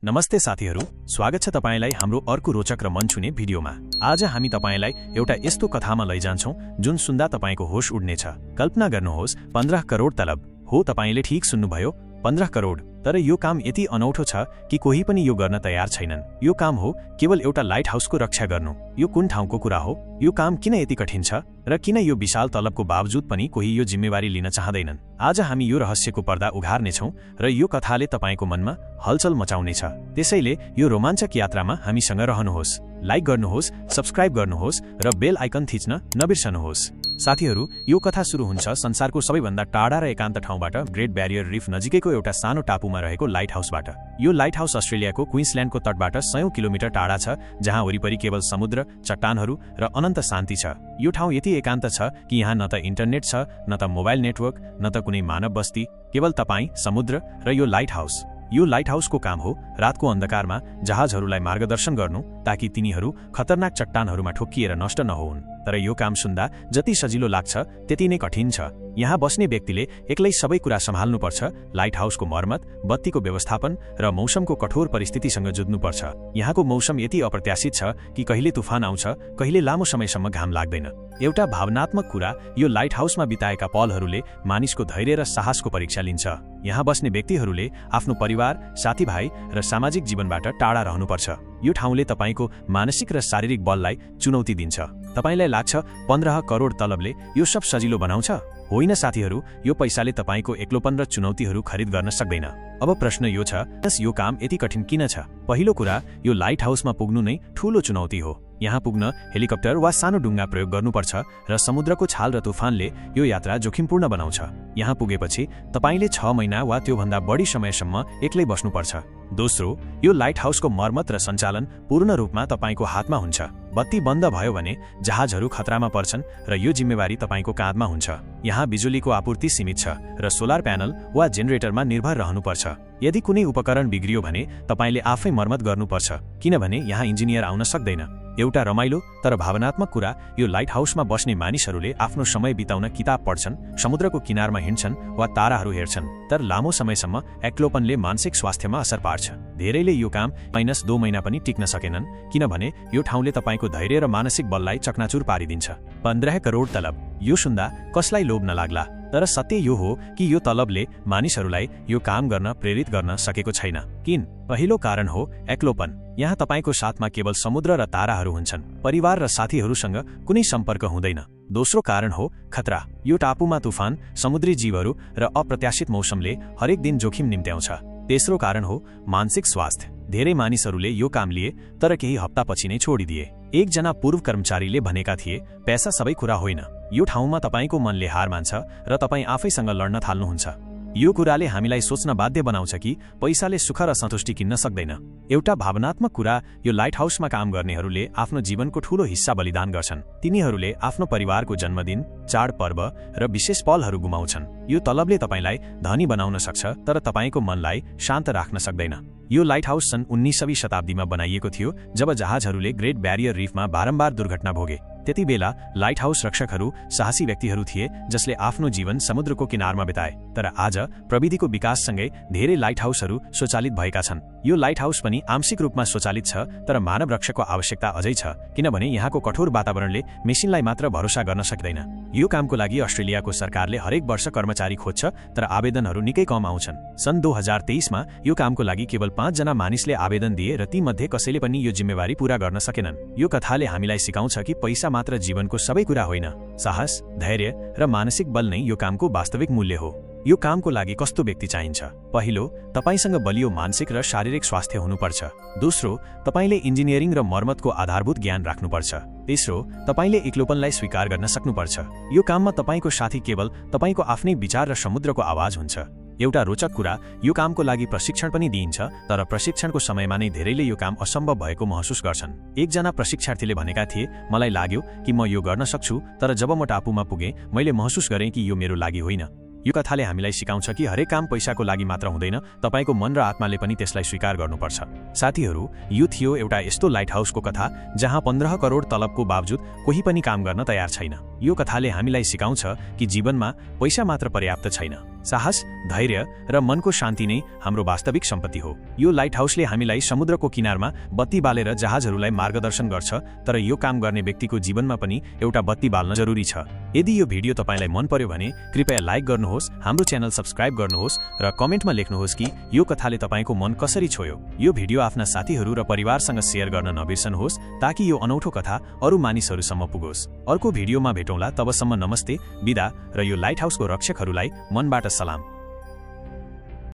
नमस्ते साथीहरू, स्वागत छ तपाईलाई हाम्रो अर्को रोचक र मन छुने भिडियोमा। आज हामी तपाईलाई एउटा यस्तो कथामा लैजान्छौं जुन सुन्दा तपाईको होश उड्नेछ। कल्पना गर्नुहोस् 15 करोड तलब हो। तपाईले ठीक सुन्नुभयो, 15 करोड। तर यो काम यति अनौठो छ कि कोही पनि यो गर्न तयार छैनन्। यो काम हो केवल एउटा लाइट हाउसको रक्षा गर्नु। यो कुन ठाउँको कुरा हो? यो काम किन यति कठिन छ र किन यो विशाल तलबको बावजुद पनि कोही यो जिम्मेवारी लिन चाहदैनन्? आज हामी यो रहस्यको पर्दा उघार्नेछौं र यो कथाले तपाईको मनमा हलचल मचाउनेछ। त्यसैले यो रोमाञ्चक यात्रामा हामीसँग रहनुहोस्। लाइक गर्नुहोस्, सब्स्क्राइब गर्नुहोस् र बेल आइकन थिच्न नबिर्सनुहोस्। साथीहरू, यो कथा सुरु हुन्छ संसारको सबैभन्दा टाढा र एकान्त ठाउँबाट, ग्रेट ब्यारियर रिफ नजिकैको एउटा सानो टापुमा रहेको लाइट हाउसबाट। यो लाइट हाउस अस्ट्रेलियाको क्वीन्सल्यान्डको तटबाट 100 किलोमिटर टाढा छ, जहाँ वरिपरि केवल समुद्र, चट्टानहरू र अनन्त शान्ति छ। यो ठाउँ यति एकान्त छ कि यहाँ न त इन्टरनेट छ, न त मोबाइल नेटवर्क, न त कुनै मानव बस्ती, केवल तपाईँ, समुद्र र यो लाइट हाउस। यो लाइट हाउसको काम हो रातको अन्धकारमा जहाजहरूलाई मार्गदर्शन गर्नु ताकि तिनीहरू खतरनाक चट्टानहरूमा ठोक्किएर नष्ट नहोउन्। तर यो काम सुन्दा जति सजिलो लाग्छ त्यति नै कठिन छ। यहाँ बस्ने व्यक्तिले एक्लै सबै कुरा सम्हाल्नुपर्छ। लाइट हाउसको मर्मत, बत्तीको व्यवस्थापन र मौसमको कठोर परिस्थितिसँग जुझ्नुपर्छ। यहाँको मौसम यति अप्रत्याशित छ कि कहिले तुफान आउँछ, कहिले लामो समयसम्म घाम लाग्दैन। एउटा भावनात्मक कुरा, यो लाइट हाउसमा बिताएका पलहरूले मानिसको धैर्य र साहसको परीक्षा लिन्छ। यहाँ बस्ने व्यक्तिहरूले आफ्नो परिवार, साथीभाइ र सामाजिक जीवनबाट टाढा रहनुपर्छ। यो ठाउँले तपाईको मानसिक र शारीरिक बललाई चुनौती दिन्छ। तपाईलाई लाग्छ 15 करोड तलबले यो सब सजिलो बनाउँछ? होइन साथीहरू, यो पैसाले तपाईको एक्लोपन र चुनौतीहरू खरिद गर्न सक्दैन। अब प्रश्न यो छ, यो काम यति कठिन किन छ? पहिलो कुरा, यो लाइट हाउसमा पुग्नु नै ठूलो चुनौती हो। यहाँ पुग्न हेलिकप्टर वा सानो डुङ्गा प्रयोग गर्नुपर्छ र समुद्रको छाल र तुफानले यो यात्रा जोखिमपूर्ण बनाउँछ। यहाँ पुगेपछि तपाईले 6 महिना वा त्योभन्दा बढी समयसम्म एक्लै बस्नुपर्छ। दोस्रो, यो लाइट हाउसको मर्मत र सञ्चालन पूर्ण रूपमा तपाईको हातमा हुन्छ। बत्ती बन्द भयो भने जहाजहरू खतरामा पर्छन् र यो जिम्मेवारी तपाईको काँधमा हुन्छ। यहाँ बिजुलीको आपूर्ति सीमित छ र सोलर प्यानल वा जेनेरेटरमा निर्भर रहनुपर्छ। यदि कुनै उपकरण बिग्रियो भने तपाईले आफै मर्मत गर्नुपर्छ, किनभने यहाँ इन्जिनियर आउन सक्दैन। एउटा रमाइलो तर भावनात्मक कुरा, यो लाइट हाउसमा बस्ने मानिसहरूले आफ्नो समय बिताउन किताब पढ्छन्, समुद्रको किनारमा हिँड्छन् वा ताराहरू हेर्छन्। तर लामो समयसम्म एक्लोपनले मानसिक स्वास्थ्यमा असर पार्छ। धेरैले यो काम -2 महिना पनि टिक्न सकेनन्, किनभने यो ठाउँले तपाईको धैर्य र मानसिक बललाई चकनाचुर पारिदिन्छ। 15 करोड तलब, यो सुन्दा कसलाई लोभ नलाग्ला? तर सत्य यो हो कि यो तलबले मानिसहरूलाई यो काम गर्न प्रेरित गर्न सकेको छैन। किन? पहिलो कारण हो एक्लोपन। यहाँ तपाईको साथमा केवल समुद्र र ताराहरू हुन्छन्, परिवार र साथीहरूसँग कुनै सम्पर्क हुँदैन। दोस्रो कारण हो खतरा। यो टापुमा तुफान, समुद्री जीवहरू र अप्रत्याशित मौसमले हरेक दिन जोखिम निम्त्याउँछ। तेस्रो कारण हो मानसिक स्वास्थ्य। धेरै मानिसहरूले यो काम लिए तर केही हप्तापछि नै छोडिदिए। एकजना पूर्व कर्मचारीले भनेका थिए, पैसा सबै कुरा होइन। यो ठाउँमा तपाईको मनले हार मान्छ र तपाईँ आफैसँग लड्न थाल्नुहुन्छ। यो कुराले हामीलाई सोच्न बाध्य बनाउँछ कि पैसाले सुख र सन्तुष्टि किन्न सक्दैन। एउटा भावनात्मक कुरा, यो लाइट हाउसमा काम गर्नेहरूले आफ्नो जीवनको ठूलो हिस्सा बलिदान गर्छन्। तिनीहरूले आफ्नो परिवारको जन्मदिन, चाडपर्व र विशेष पलहरू गुमाउँछन्। यो तलबले तपाईलाई धनी बनाउन सक्छ तर तपाईको मनलाई शान्त राख्न सक्दैन। यो लाइट हाउस सन् 19वीं शताब्दीमा बनाइएको थियो, जब जहाजहरूले ग्रेट ब्यारियर रिफमा बारम्बार दुर्घटना भोगे। त्यति बेला लाइट हाउस रक्षकहरू साहसी व्यक्तिहरू थिए जसले आफ्नो जीवन समुद्रको किनारमा बिताए। तर आज प्रविधिको विकाससँगै धेरै लाइट हाउसहरू स्वचालित भएका छन्। यो लाइट हाउस पनि आंशिक रूपमा स्वचालित छ, तर मानव रक्षकको आवश्यकता अझै छ, किनभने यहाँको कठोर वातावरणले मेसिनलाई मात्र भरोसा गर्न सक्दैन। यो कामको लागि अस्ट्रेलियाको सरकारले हरेक वर्ष कर्मचारी खोज्छ, तर आवेदनहरू निकै कम आउँछन्। सन् 2023 मा यो कामको लागि केवल 5 जना मानिसले आवेदन दिए र तीमध्ये कसैले पनि यो जिम्मेवारी पूरा गर्न सकेनन्। यो कथाले हामीलाई सिकाउँछ कि पैसा मात्र जीवनको सबै कुरा होइन। साहस, धैर्य र मानसिक बल नै यो कामको वास्तविक मूल्य हो। यो कामको लागि कस्तो व्यक्ति चाहिन्छ? पहिलो, तपाईसँग बलियो मानसिक र शारीरिक स्वास्थ्य हुनुपर्छ। दोस्रो, तपाईले इन्जिनियरिङ र मर्मतको आधारभूत ज्ञान राख्नुपर्छ। तेस्रो, तपाईले एक्लोपनलाई स्वीकार गर्न सक्नुपर्छ। यो काममा तपाईको साथी केवल तपाईको आफ्नै विचार र समुद्रको आवाज हुन्छ। एउटा रोचक कुरा, यो कामको लागि प्रशिक्षण पनि दिइन्छ, तर प्रशिक्षणको समयमा नै धेरैले यो काम असम्भव भएको महसुस गर्छन्। एकजना प्रशिक्षार्थीले भनेका थिए, मलाई लाग्यो कि म यो गर्न सक्छु, तर जब म टापुमा पुगेँ मैले महसुस गरेँ कि यो मेरो लागि होइन। यो कथाले हामीलाई सिकाउँछ कि हरेक काम पैसाको लागि मात्र हुँदैन, तपाईको मन र आत्माले पनि त्यसलाई स्वीकार गर्नुपर्छ। साथीहरू, यो थियो एउटा यस्तो लाइट हाउसको कथा जहाँ 15 करोड तलबको बावजुद कोही पनि काम गर्न तयार छैन। यो कथाले हामीलाई सिकाउँछ कि जीवनमा पैसा मात्र पर्याप्त छैन, साहस, धैर्य र मनको शान्ति नै हाम्रो वास्तविक सम्पत्ति हो। यो लाइट हाउसले हामीलाई समुद्रको किनारमा बत्ती बालेर जहाजहरूलाई मार्गदर्शन गर्छ, तर यो काम गर्ने व्यक्तिको जीवनमा पनि एउटा बत्ती बाल्न जरुरी छ। यदि यो भिडियो तपाईलाई मन पर्यो भने कृपया लाइक गर्नुहोस्, हाम्रो च्यानल सब्स्क्राइब गर्नुहोस् र कमेन्टमा लेख्नुहोस् कि यो कथाले तपाईको मन कसरी छोयो। यो भिडियो आफ्ना साथीहरू र परिवारसँग शेयर गर्न नबिर्सनुहोस् ताकि यो अनौठो कथा अरू मानिसहरूसम्म पुगोस्। अर्को भिडियोमा भेटौँला, तबसम्म नमस्ते, बिदा र यो लाइट हाउसको रक्षकहरूलाई मनबाट सलाम।